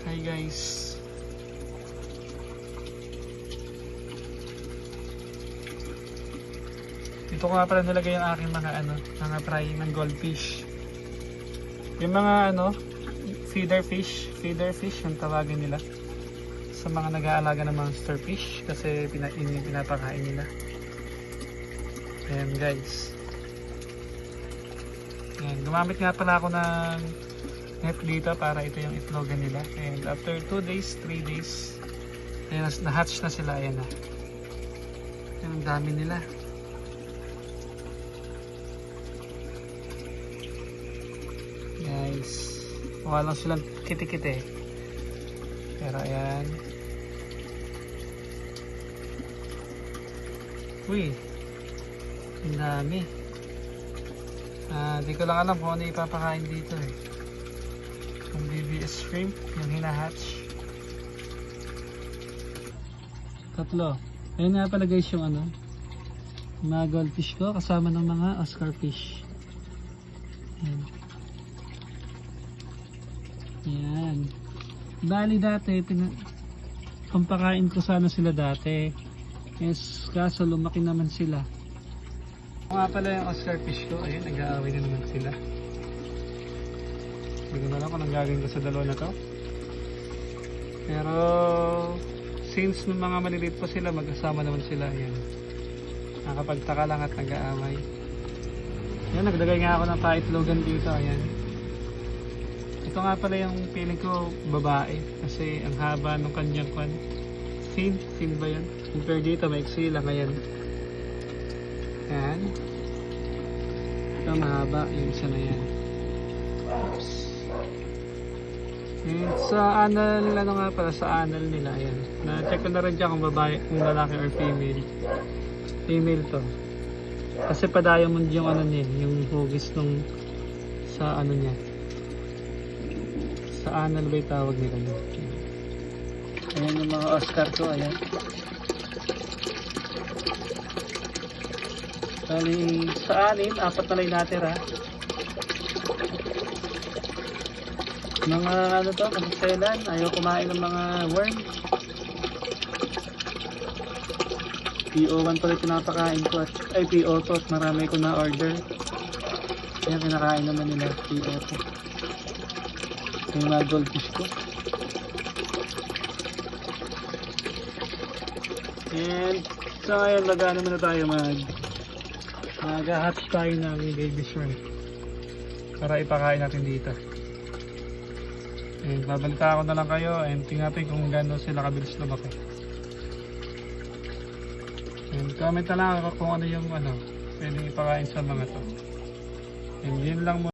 Hi guys. Dito ko nga pala nilagay yung aking mga fry ng goldfish. Yung mga feeder fish yung tawagin nila. Sa mga nag-aalaga ng monster fish kasi pinapakain nila. Ayan guys. Ayan, gumamit nga pala ako ng net dito para ito yung itlogan nila. And after 2 days, 3 days, ayan, na-hatch na sila. Ayan na. Ayan, ang dami nila. Guys, wala lang silang kiti-kiti. Pero ayan. Uy, ang dami. Di ko lang alam kung ano ipapakain dito eh. Yung BBS shrimp, yung hinahatch. Tatlo. Ayun nga pala guys yung mga goldfish ko kasama ng mga Oscar fish. Ayan. Ayan. Bali dati, pampakain ko sana sila dati. Yes, kaso lumaki naman sila. Nga pala yung Oscar fish ko, ayun, nag-aaway na naman sila. Hindi ko na alam kung anong gagawin ko sa dalawa na to. Pero, since nung mga maliliit pa sila, magkasama naman sila, ayan. Nakapagtaka lang at nag-aaway. Ayan, nagdagay nga ako ng paitlogan dito, ayan. Ito nga pala yung feeling ko babae, kasi ang haba ng kanyang fin ba yan? Compare dito, maiksi lang, ayan. Yan. Ito mahaba, yung isa na yan. Oops. And sa anal, nga pala, sa anal nila, ayan. Na-check ko na rin dyan kung babae, kung lalaki or female. Female to. Kasi pa-diamond yung niya, yung hugis nung sa niya. Sa anal ba yung tawag nila? Ayan yung mga Oscar ko, ayan. Bali, sa 6, 4 na lang natira. Mga kasiselan, ayaw kumain ng mga worm. PO1 pala pinapakain ko ay PO2 at marami ko na order. Yan, kinakain naman nila PO2. Yung mga goldfish ko. And so ngayon, lagyan naman na tayo mag-hatch tayo ng baby shrimp para ipakain natin dito. And babalita ako na lang kayo and tingnan natin kung gano'n sila kabilis lumaki. And comment na lang ako kung ano yung pwedeng ipakain sa mga to. And yun lang muna.